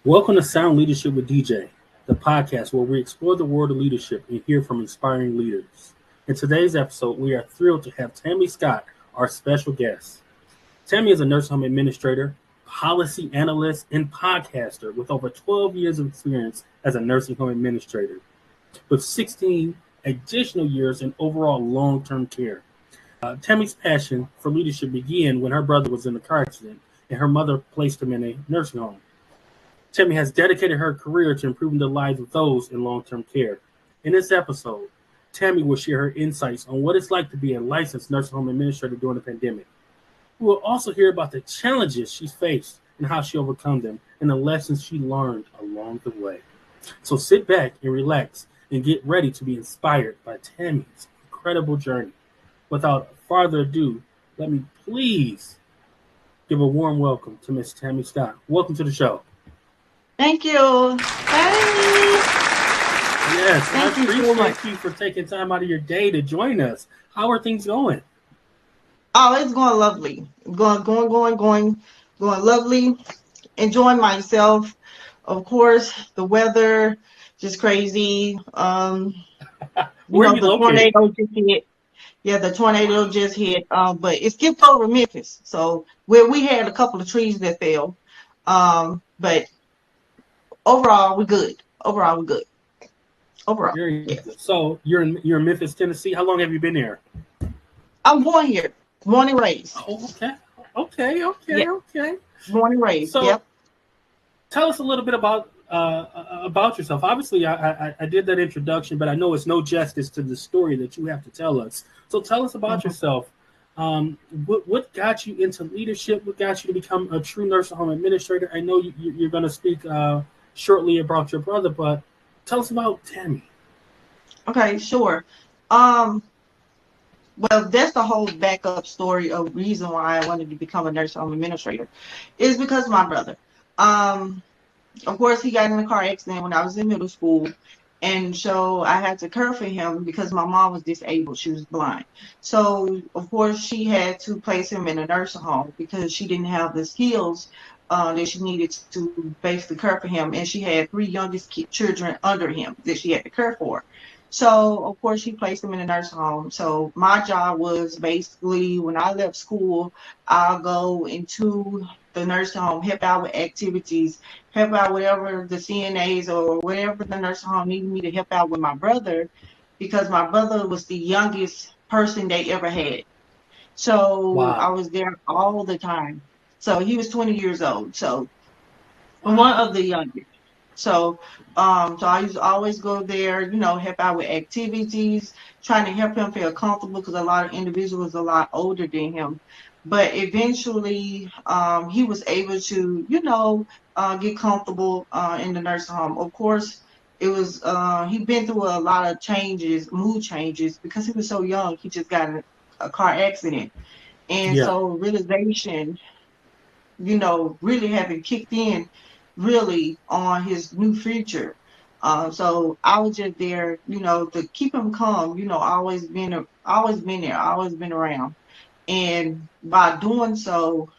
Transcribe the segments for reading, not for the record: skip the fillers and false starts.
Welcome to Sound Leadership with DJ, the podcast where we explore the world of leadership and hear from inspiring leaders. In today's episode, we are thrilled to have Tammy Scott, our special guest. Tammy is a nursing home administrator, policy analyst, and podcaster with over 12 years of experience as a nursing home administrator, with 16 additional years in overall long-term care. Tammy's passion for leadership began when her brother was in a car accident and her mother placed him in a nursing home. Tammy has dedicated her career to improving the lives of those in long-term care. In this episode, Tammy will share her insights on what it's like to be a licensed nursing home administrator during the pandemic. We will also hear about the challenges she's faced and how she overcome them and the lessons she learned along the way. So sit back and relax and get ready to be inspired by Tammy's incredible journey. Without further ado, let me please give a warm welcome to Miss Tammy Scott. Welcome to the show. Thank you. Hey. Yes, Thank I you so much. appreciate you for taking time out of your day to join us. How are things going? Oh, it's going lovely. Going lovely. Enjoying myself. Of course, the weather just crazy. Where are you The located? tornado just hit. Yeah, the tornado just hit. But it skipped over Memphis. So where we had a couple of trees that fell. But overall, we're good. Overall, Very yes. good. So you're in Memphis, Tennessee. How long have you been there? I'm born here. Born and raised. Oh, Yeah, okay. born and raised. So Yep. tell us a little bit about yourself. Obviously, I did that introduction, but I know it's no justice to the story that you have to tell us. So tell us about Mhm. yourself. What got you into leadership? What got you to become a true nursing home administrator? I know you're going to speak shortly about your brother, but tell us about Tammy. Okay, sure. Um, well, that's the whole backup story of reason why I wanted to become a nurse home administrator is because of my brother. Um, of course, he got in a car accident when I was in middle school. And so I had to care for him because my mom was disabled. She was blind. So, of course, she had to place him in a nursing home because she didn't have the skills that she needed to basically care for him. And she had three youngest children under him that she had to care for. So, of course, she placed him in a nursing home. So, my job was basically when I left school, I'll go into the nursing home, help out with activities, help out whatever the CNAs or whatever the nursing home needed me to help out with my brother, because my brother was the youngest person they ever had. So I Wow. was there all the time. So he was 20 years old. So one Wow. of the youngest. So, so I used to always go there, help out with activities, trying to help him feel comfortable because a lot of individuals a lot older than him. But eventually, he was able to, get comfortable in the nursing home. Of course, it was he'd been through a lot of changes, mood changes, because he was so young. He just got in a car accident, and Yeah. so realization really haven't kicked in really on his new future. So I was just there, to keep him calm, always been there, always been around. And by doing so,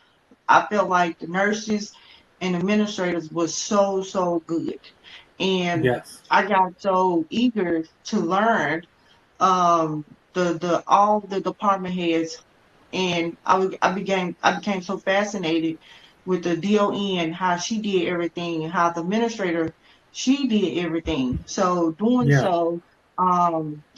I felt like the nurses and administrators was so, so good. And Yes. I got so eager to learn the all the department heads, and I became so fascinated with the DON, how she did everything, and how the administrator she did everything. So doing Yeah. so,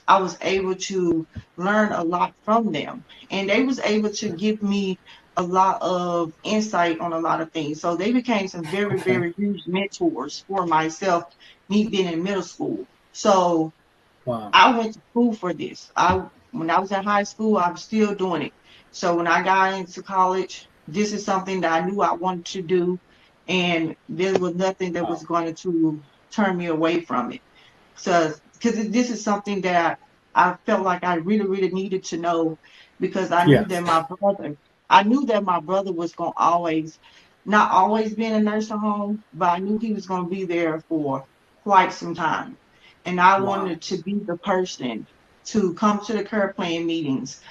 I was able to learn a lot from them, and they was able to give me a lot of insight on a lot of things. So they became some very, Okay. very huge mentors for myself, me being in middle school. So Wow. I went to school for this. When I was in high school, I was still doing it. So when I got into college, this is something that I knew I wanted to do, and there was nothing that was Wow. going to turn me away from it. So because this is something that I felt like I really, really needed to know, because Yes. I knew that my brother was going to not always be in a nursing home, but I knew he was going to be there for quite some time. And I Wow. wanted to be the person to come to the care plan meetings,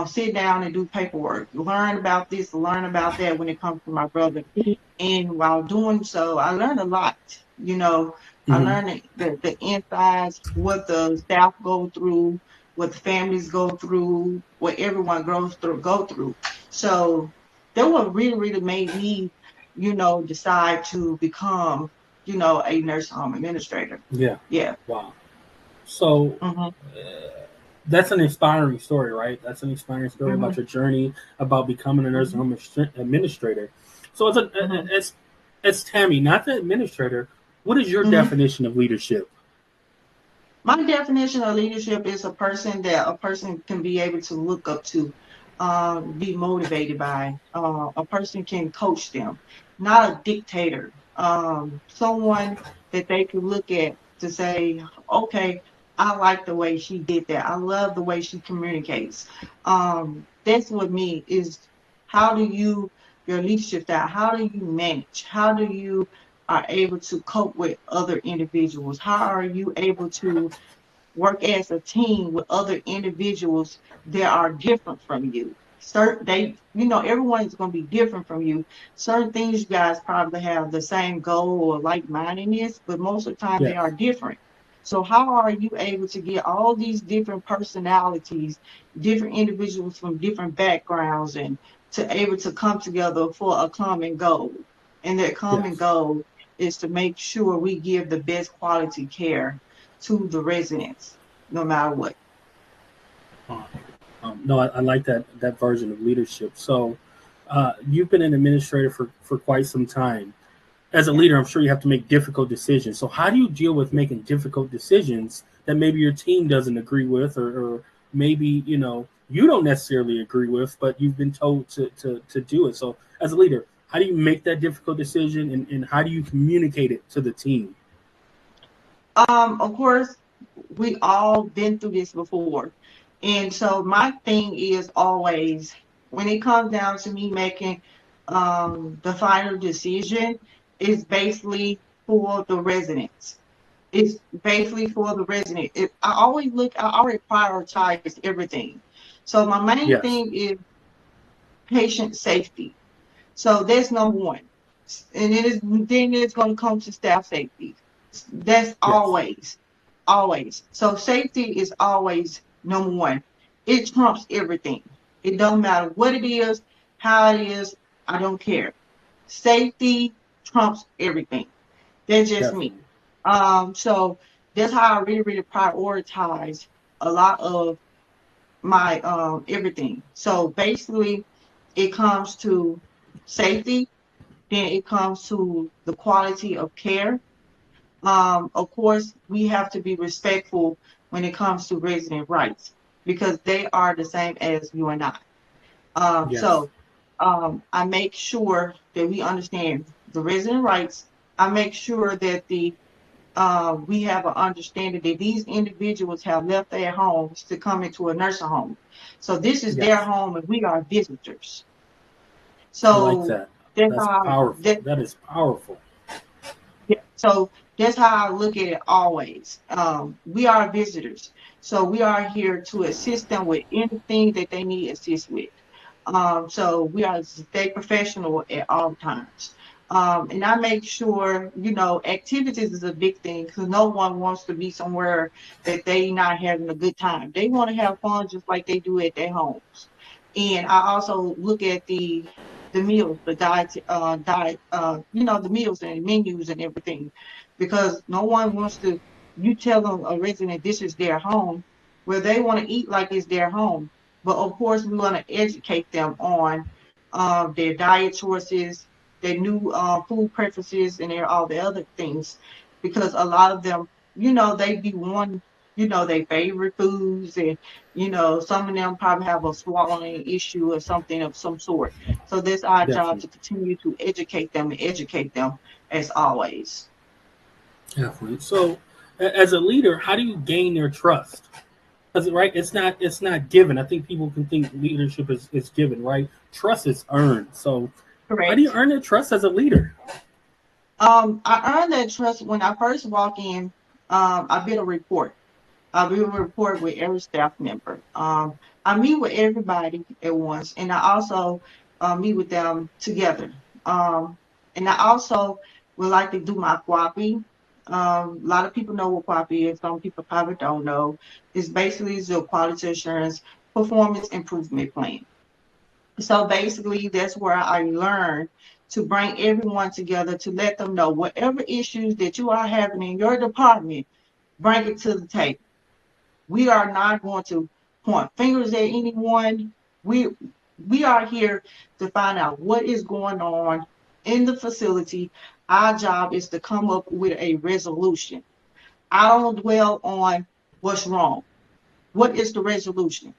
sit down and do paperwork, learn about this, learn about that when it comes to my brother. And while doing so, I learned a lot. You know, I Mm-hmm. learned the insides, what the staff go through, what the families go through, what everyone go through. So that what really, really made me, decide to become, a nurse home administrator. Yeah. Yeah. Wow. So Hmm. that's an inspiring story, right? That's an inspiring story Hmm. about your journey about becoming a nursing Hmm. home administrator. So Hmm. as Tammy, not the administrator, what is your Hmm. definition of leadership? My definition of leadership is a person that a person can be able to look up to, be motivated by. A person can coach them, not a dictator. Someone that they can look at to say, okay, I like the way she did that. I love the way she communicates. That's what me is. How do you your leadership style? How do you manage? How do you are able to cope with other individuals? How are you able to work as a team with other individuals that are different from you? Everyone is going to be different from you. Certain things you guys probably have the same goal or like-mindedness, but most of the time they Yes. are different. So how are you able to get all these different personalities, different individuals from different backgrounds, and to able to come together for a common goal? And that common Yes. goal is to make sure we give the best quality care to the residents, no matter what. Uh, no, I like that version of leadership. So you've been an administrator for quite some time. As a Yeah. leader, I'm sure you have to make difficult decisions. So how do you deal with making difficult decisions that maybe your team doesn't agree with, or maybe you don't necessarily agree with, but you've been told to do it. So as a leader, how do you make that difficult decision, and how do you communicate it to the team? Of course, we all been through this before. And so my thing is always when it comes down to me making the final decision, is basically for the residents. It's basically for the resident. I already prioritize everything. So my main Yes. thing is patient safety. So that's number one. And then it's going to come to staff safety. That's Yes. always. So safety is always number one. It trumps everything. It don't matter what it is, how it is. I don't care. Safety trumps everything. That's just me. Definitely. So that's how I really, really prioritize a lot of my everything. So basically, it comes to safety, then it comes to the quality of care. Of course, we have to be respectful when it comes to resident rights because they are the same as you and I. Yes. So I make sure that we understand the resident rights. I make sure that we have an understanding that these individuals have left their homes to come into a nursing home. So this is their Yes. home and we are visitors. I like So that. that's That's how powerful. that That is powerful. yeah, so that's how I look at it always. We are visitors. So we are here to assist them with anything that they need assist with. So we are to stay professional at all times. And I make sure, activities is a big thing because no one wants to be somewhere that they not having a good time. They want to have fun just like they do at their homes. And I also look at the meals, the diet, the meals and menus and everything, because no one wants to. You tell them a resident this is their home, where they want to eat like it's their home, but of course we want to educate them on their diet choices, their new food preferences, and all the other things, because a lot of them, they be one. Their favorite foods, and some of them probably have a swallowing issue or something of some sort. So that's our job Definitely. to continue to educate them as always. Definitely. So, as a leader, how do you gain their trust? Because right, it's not given. I think people can think leadership is given, right? Trust is earned. So, how do you Correct. earn their trust as a leader? I earned that trust when I first walk in. I build a report. I will report with every staff member. I meet with everybody at once, and I also meet with them together. Um, and I also would like to do my QAPI. A lot of people know what QAPI is. Some people probably don't know. It's basically the quality assurance performance improvement plan. So basically, that's where I learned to bring everyone together to let them know whatever issues that you are having in your department, bring it to the table. We are not going to point fingers at anyone. We are here to find out what is going on in the facility. Our job is to come up with a resolution. I don't dwell on what's wrong. What is the resolution?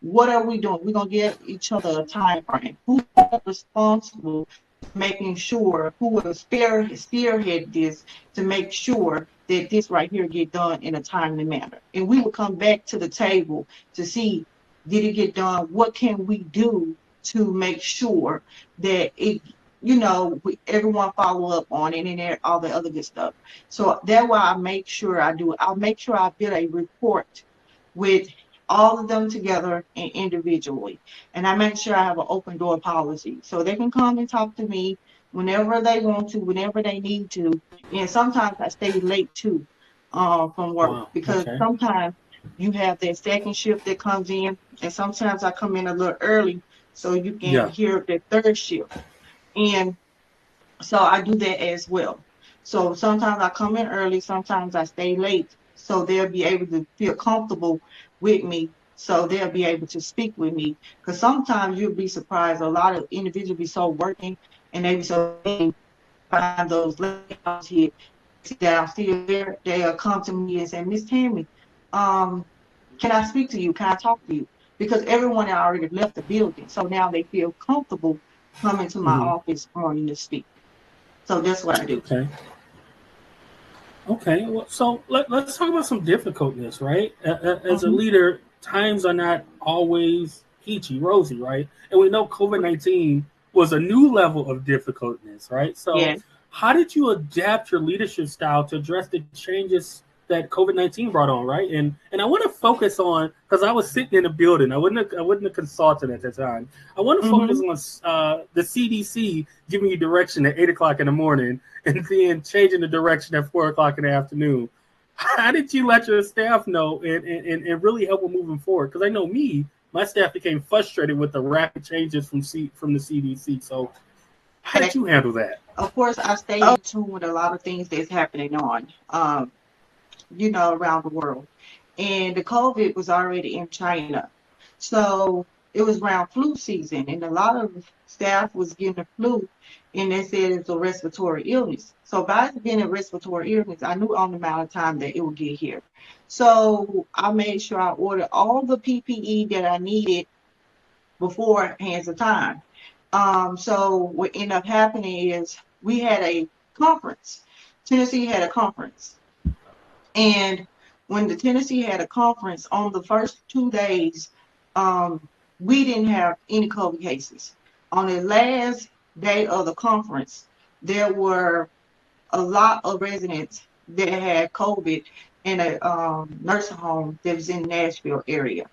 What are we doing? We're gonna give each other a time frame. Who's responsible for making sure who will spearhead this to make sure that this right here get done in a timely manner? And we will come back to the table to see, did it get done? What can we do to make sure that it, everyone follow up on it and all the other good stuff. So that's why I make sure I do it. I'll make sure I build a report with all of them together and individually. And I make sure I have an open door policy so they can come and talk to me whenever they want to, whenever they need to. And sometimes I stay late too from work Wow. because Okay. sometimes you have that second shift that comes in, and sometimes I come in a little early so you can Yeah. hear the third shift. And so I do that as well. So sometimes I come in early, sometimes I stay late. So they'll be able to feel comfortable with me. So they'll be able to speak with me. Because sometimes you'll be surprised. A lot of individuals be so working and they be so busy, find those late hours here that I'm still there. They'll come to me and say, Miss Tammy, um, can I speak to you? Can I talk to you? Because everyone had already left the building. So now they feel comfortable coming to my Hmm. office wanting to speak. So that's what I do. Okay. Okay. Well, so let's talk about some difficultness, right? As a Mm-hmm. leader, times are not always peachy rosy, right? And we know COVID-19 was a new level of difficultness, right? So, Yeah. how did you adapt your leadership style to address the changes that COVID-19 brought on, right? And I want to focus on, because I was sitting in a building, I wasn't a consultant at the time. I want to focus Mm-hmm. on the CDC giving you direction at 8 o'clock in the morning and then changing the direction at 4 o'clock in the afternoon. How did you let your staff know and really help them moving forward? Because I know my staff became frustrated with the rapid changes from the CDC. So how did Okay. you handle that? Of course, I stay in tune with a lot of things that's happening on, around the world. And the COVID was already in China. So it was around flu season, and a lot of staff was getting the flu, and they said it's a respiratory illness. So by it being a respiratory illness, I knew on the amount of time that it would get here. So I made sure I ordered all the PPE that I needed before hands of time. So what ended up happening is we had a conference. Tennessee had a conference. And when the Tennessee had a conference on the first 2 days, we didn't have any COVID cases. On the last day of the conference, there were a lot of residents that had COVID in a nursing home that was in the Nashville area.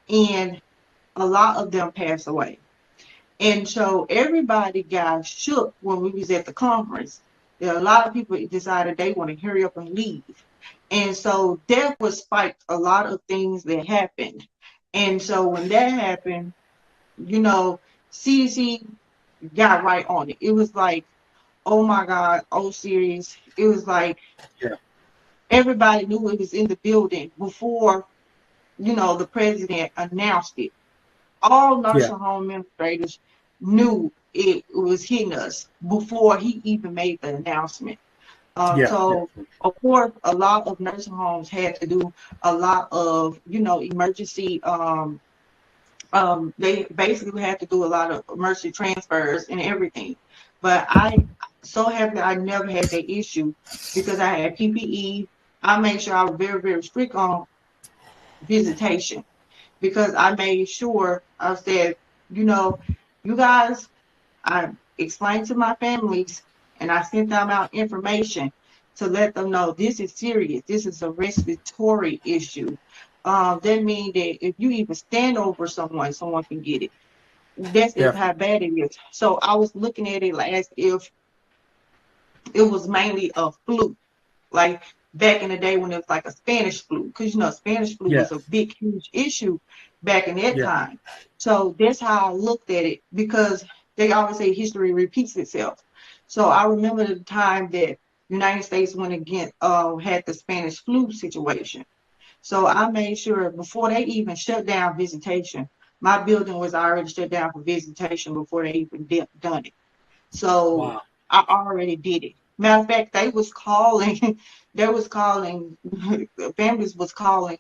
And a lot of them passed away. And so everybody got shook when we was at the conference. There are a lot of people decided they want to hurry up and leave. And so that was spiked a lot of things that happened. And so when that happened, you know, CDC got right on it. It was like, oh my God, oh serious. It was like Yeah, everybody knew it was in the building before, the president announced it. All yeah, nursing home administrators knew it was hitting us before he even made the announcement. yeah, So, definitely. of course, a lot of nursing homes had to do a lot of, emergency. They basically had to do a lot of emergency transfers and everything. But I so happy I never had that issue because I had PPE. I made sure I was very, very strict on visitation because I made sure I said, you know, you guys, I explained to my families and I sent them out information to let them know this is serious. This is a respiratory issue. That means that if you even stand over someone, someone can get it. That's is how Definitely. bad it is. So I was looking at it like as if it was mainly a flu, like back in the day when it was like a Spanish flu, because Spanish flu was a Yes. big, huge issue back in that Yes. time. So that's how I looked at it because they always say history repeats itself. So I remember the time that United States went against had the Spanish flu situation. So I made sure before they even shut down visitation, my building was already shut down for visitation before they even done it. So Wow. I already did it. Matter of fact, they was calling, they was calling, families was calling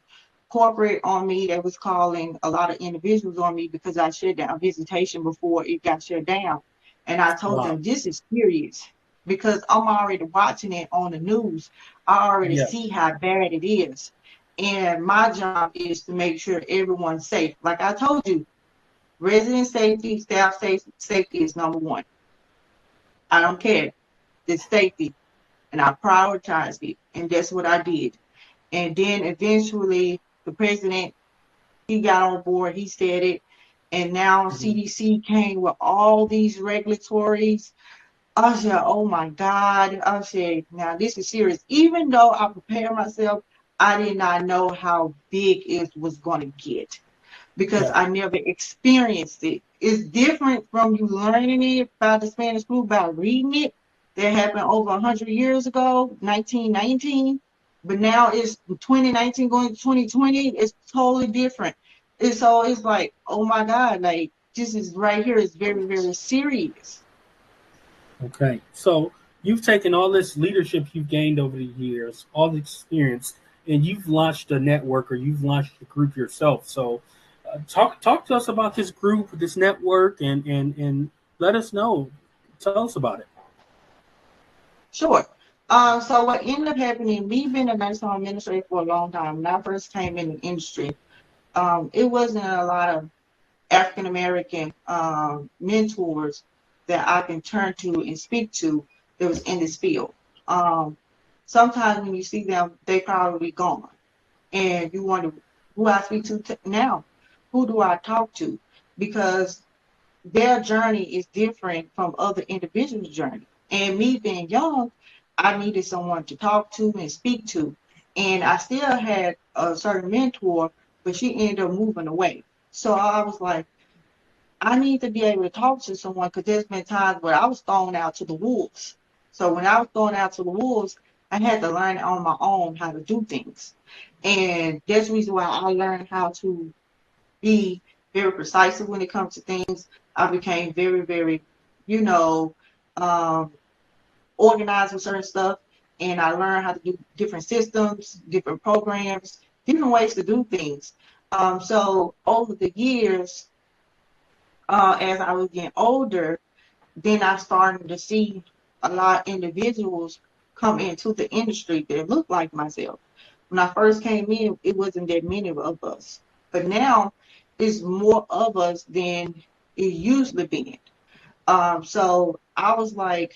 corporate on me. They was calling a lot of individuals on me because I shut down visitation before it got shut down. And I told Wow. them this is serious because I'm already watching it on the news. I already see Yes. how bad it is. And my job is to make sure everyone's safe. Like I told you, resident safety, safety is number one. I don't care. It's safety. And I prioritized it. And that's what I did. And then eventually the president, he got on board, he said it. And now Mhm. CDC came with all these regulatories. I said, oh my God. I said, now this is serious. Even though I prepared myself, I did not know how big it was going to get because I Definitely. never experienced it. It's different from you learning it by the Spanish flu by reading it. That happened over 100 years ago, 1919. But now it's 2019 going to 2020. It's totally different. And so it's like, oh my God, like this is right here is very, very serious. Okay. So you've taken all this leadership you've gained over the years, all the experience, and you've launched a network or you've launched a group yourself. So talk to us about this group, this network, and let us know. Tell us about it. Sure. So what ended up happening, me being a nursing home administrator for a long time, when I first came in the industry, it wasn't a lot of African American mentors that I can turn to and speak to that was in this field. Um, Sometimes when you see them, they probably gone, and you wonder who I speak to now. Who do I talk to? Because their journey is different from other individuals' journey. And me being young, I needed someone to talk to and speak to. And I still had a certain mentor, but she ended up moving away. So I was like, I need to be able to talk to someone because there's been times where I was thrown out to the wolves. So when I was thrown out to the wolves, I had to learn on my own how to do things. And that's the reason why I learned how to be very precise when it comes to things. I became very, very, you know, um, organized with certain stuff. And I learned how to do different systems, different programs, different ways to do things. So over the years, as I was getting older, then I started to see a lot of individuals come into the industry that look like myself. When I first came in, it wasn't that many of us, but now it's more of us than it usually been. So I was like,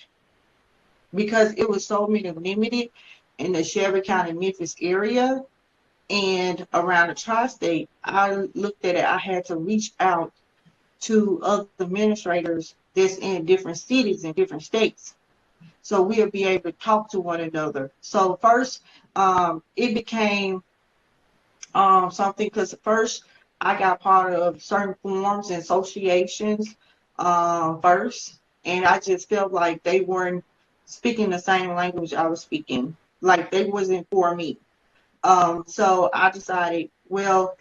because it was so many limited in the Shelby County, Memphis area and around the tri-state, I looked at it. I had to reach out to other administrators that's in different cities and different states. So we'll be able to talk to one another. So first, it became something because first I got part of certain forums and associations first, and I just felt like they weren't speaking the same language I was speaking, like they wasn't for me. So I decided, well,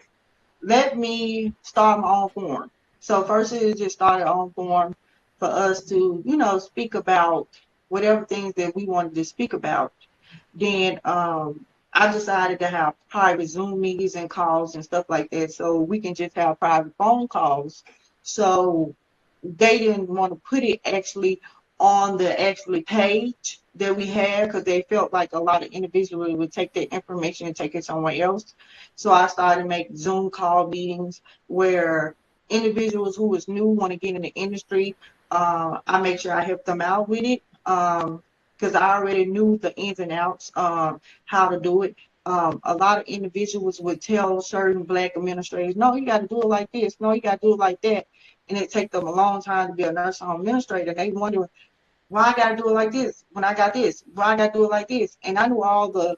let me start my own forum. So first it just started our own forum for us to, speak about whatever things that we wanted to speak about. Then I decided to have private Zoom meetings and calls and stuff like that. So we can just have private phone calls. So they didn't want to put it actually on the actually page that we had because they felt like a lot of individuals would take that information and take it somewhere else. So I started to make Zoom call meetings where individuals who was new want to get in the industry. I make sure I help them out with it. because I already knew the ins and outs, how to do it. A lot of individuals would tell certain black administrators, no, you got to do it like this. No, you got to do it like that. And it take them a long time to be a nursing home administrator. They wonder why I got to do it like this when I got this. Why I got to do it like this. And I knew all the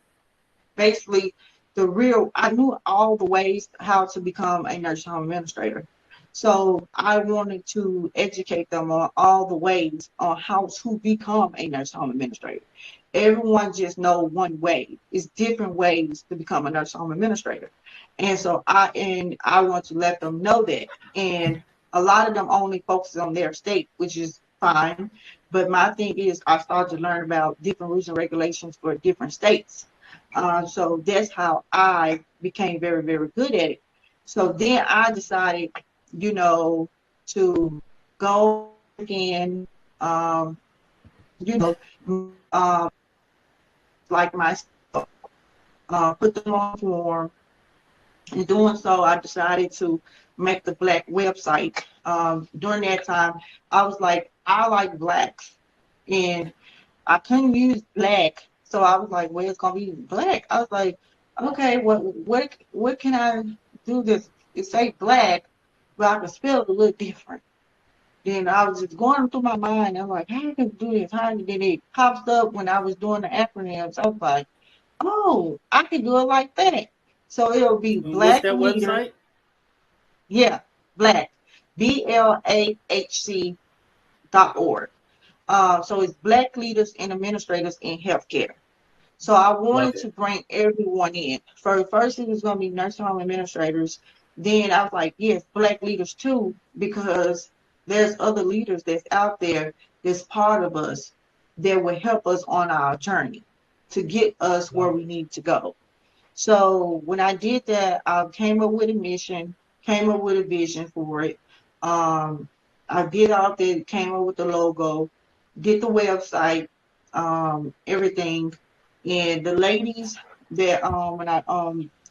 basically I knew all the ways how to become a nursing home administrator. So I wanted to educate them on all the ways on how to become a nursing home administrator. Everyone just know one way. It's different ways to become a nursing home administrator. And so I want to let them know that. And a lot of them only focus on their state, which is fine. But my thing is I started to learn about different rules and regulations for different states. So that's how I became very, very good at it. So then I decided, to go in, um, um, like myself, put them on form. In doing so, I decided to make the black website. During that time, I was like, I like blacks, and I couldn't use black, so I was like, well, it's gonna be black. I was like, okay, what can I do this? It say black, but I can spell it a little different. Then I was just going through my mind. I'm like, how can I do this? How did it popped up when I was doing the acronyms? I was like, oh, I can do it like that. So it'll be And what's black that leaders. website? Yeah, black. BLAHC.org. So it's Black Leaders and Administrators in Healthcare. So I Love wanted it. to bring everyone in. First, it was going to be nursing home administrators. Then I was like, yes, Black leaders too, because there's other leaders that's out there that's part of us that will help us on our journey to get us where Love we it. need to go. So when I did that, I came up with a mission, came up with a vision for it. Um, I did all that, came up with the logo, did the website, everything. And the ladies that when I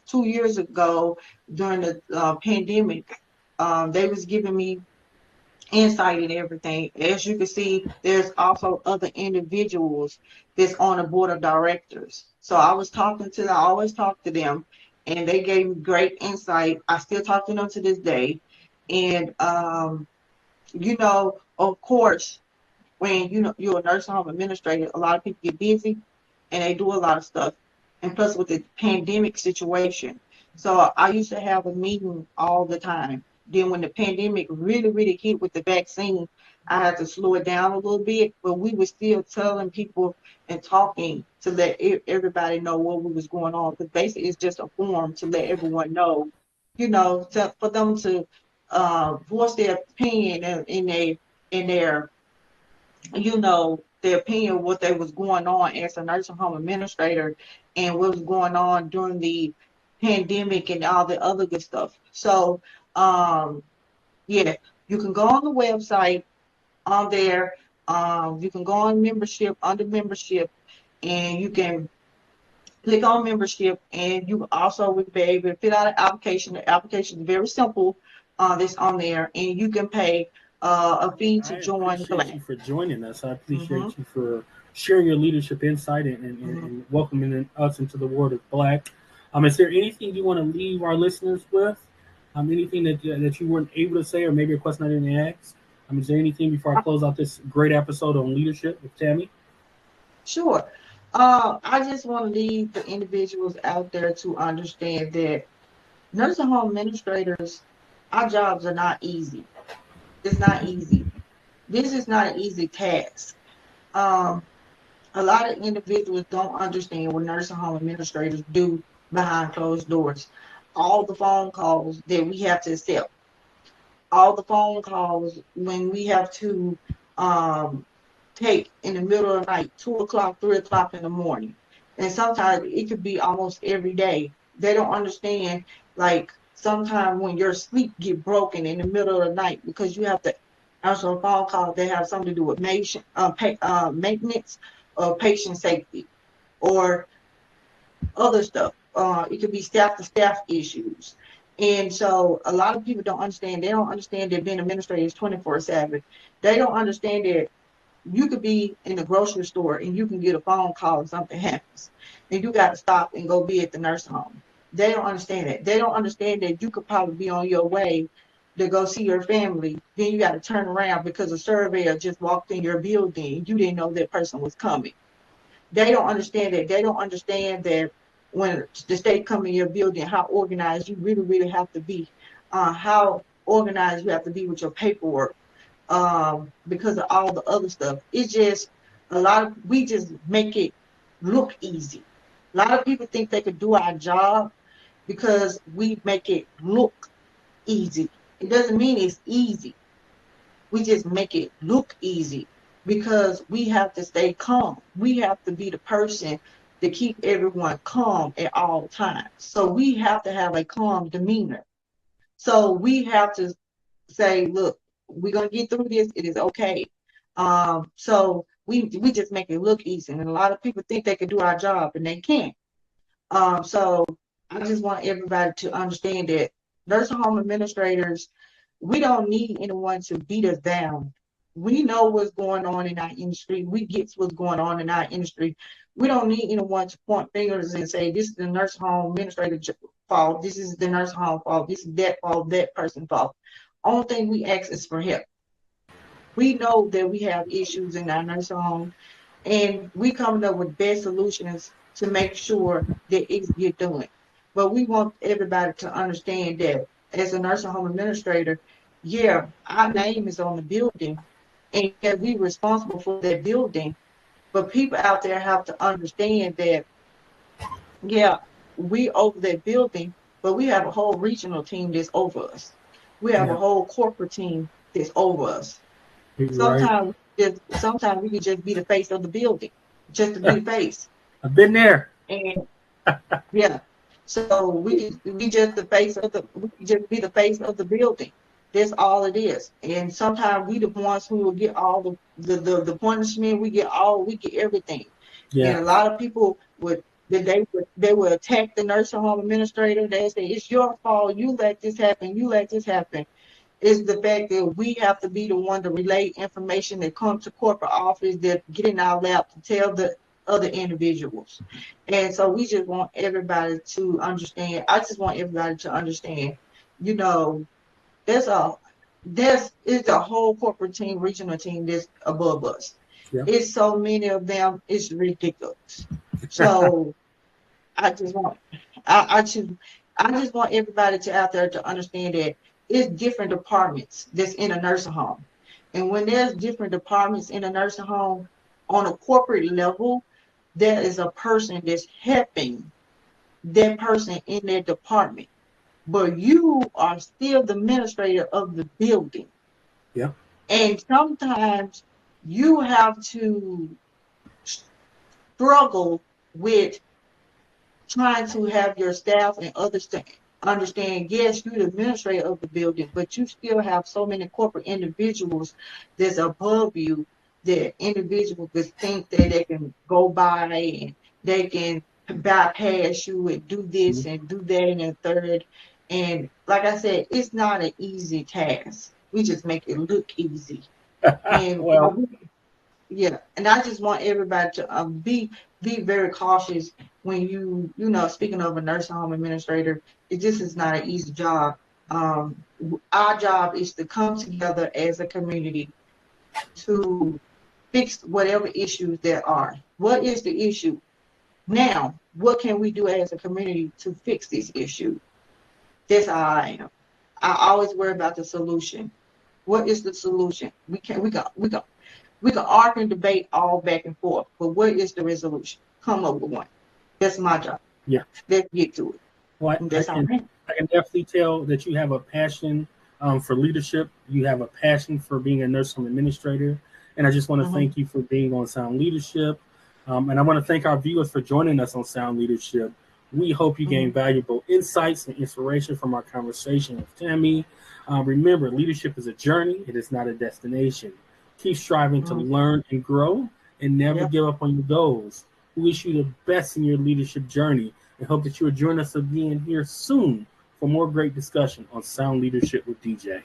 2 years ago during the pandemic, they was giving me insight and everything. As you can see, there's also other individuals that's on the board of directors. So I always talk to them, and they gave me great insight. I still talk to them to this day. And, of course, when you're a nursing home administrator, a lot of people get busy and they do a lot of stuff. And plus with the pandemic situation. So I used to have a meeting all the time. Then when the pandemic really, really hit with the vaccine, I had to slow it down a little bit, but we were still telling people and talking to let everybody know what was going on. Because basically it's just a forum to let everyone know, for them to voice their opinion in their their opinion of what they was going on as a nursing home administrator and what was going on during the pandemic and all the other good stuff. So, yeah, you can go on the website on there. You can go on membership, under membership, and you can click on membership, and you also will be able to fill out an application. The application is very simple. That's on there, and you can pay a fee to I join appreciate Black. you for joining us. I Mm-hmm, appreciate you for sharing your leadership insight mm-hmm. and welcoming us into the world of Black. Is there anything you want to leave our listeners with? Anything that you weren't able to say, or maybe a question I didn't ask? Is there anything before I close out this great episode on leadership with Tammy? Sure. I just want to leave the individuals out there to understand that nursing home administrators, our jobs are not easy. It's not easy. This is not an easy task. Um, a lot of individuals don't understand what nursing home administrators do behind closed doors. All the phone calls that we have to accept, all the phone calls when we have to um, take in the middle of the night, 2 o'clock, 3 o'clock in the morning. And sometimes it could be almost every day. They don't understand, like sometimes when your sleep get broken in the middle of the night because you have to answer a phone call that have something to do with maintenance or patient safety or other stuff. It could be staff to staff issues. And so a lot of people don't understand. They don't understand that being administrator is 24/7. They don't understand that You could be in the grocery store and you can get a phone call and something happens, and you got to stop and go be at the nursing home. They don't understand that. They don't understand that you could probably be on your way to go see your family. Then you got to turn around because a surveyor just walked in your building. You didn't know that person was coming. They don't understand that. They don't understand that when the state come in your building, how organized you really, really have to be. How organized you have to be with your paperwork, because of all the other stuff. It's just we just make it look easy. A lot of people think they could do our job because we make it look easy. It doesn't mean it's easy. We just make it look easy because we have to stay calm. We have to be the person to keep everyone calm at all times. So we have to have a calm demeanor. So we have to say, look, we're gonna get through this. It is okay. So we just make it look easy, and a lot of people think they can do our job, and they can't. So I just want everybody to understand that nursing home administrators, we don't need anyone to beat us down. We know what's going on in our industry. We get what's going on in our industry. We don't need anyone to point fingers and say, this is the nursing home administrator fault. This is the nursing home fault. This is that fault, that person's fault. Only thing we ask is for help. We know that we have issues in our nursing home, and we coming up with best solutions to make sure that it get done. But we want everybody to understand that as a nursing home administrator, yeah, our name is on the building, and yeah, we responsible for that building. But people out there have to understand that, yeah, we over that building, but we have a whole regional team that's over us. We have a Yeah, whole corporate team that's over us. you're right. Sometimes we can just be the face of the building, just to be the face. I've been there. And yeah, so we just the face of the we can just be the face of the building. That's all it is. And sometimes we the ones who will get all the punishment. We get everything. And Yeah, a lot of people they would attack the nursing home administrator. They say it's your fault. You let this happen. You let this happen. Is the fact that we have to be the one to relay information that comes to corporate office that get in our lap to tell the other individuals. And so we just want everybody to understand. I just want everybody to understand, you know, there's a it's a whole corporate team, regional team that's above us. yeah, It's so many of them, it's ridiculous. So I just want I just want everybody to out there to understand that it's different departments that's in a nursing home. And when there's different departments in a nursing home on a corporate level, there is a person that's helping that person in their department. But you are still the administrator of the building. yeah, And sometimes you have to struggle with trying to have your staff and others to understand, yes, you're the administrator of the building, but you still have so many corporate individuals that's above you, that individuals that think that they can go by and they can bypass you and do this and do that and a third. And like I said, it's not an easy task. We just make it look easy. And well, yeah, and I just want everybody to be very cautious when speaking of a nursing home administrator, this is not an easy job. Our job is to come together as a community to fix whatever issues there are. What is the issue? Now, what can we do as a community to fix this issue? That's how I am. I always worry about the solution. What is the solution? We can argue and debate all back and forth, but what is the resolution? Come up with one. That's my job. yeah. Let's get to it. Well, And that's how I am. I can definitely tell that you have a passion for leadership. You have a passion for being a nurse home administrator. And I just want to Mhm. thank you for being on Sound Leadership. And I want to thank our viewers for joining us on Sound Leadership. We hope you gain Mhm. valuable insights and inspiration from our conversation with Tammy. Remember, leadership is a journey, it is not a destination. Keep striving to Mhm. learn and grow and never Yep. give up on your goals. We wish you the best in your leadership journey and hope that you will join us again here soon for more great discussion on Sound Leadership with DJ.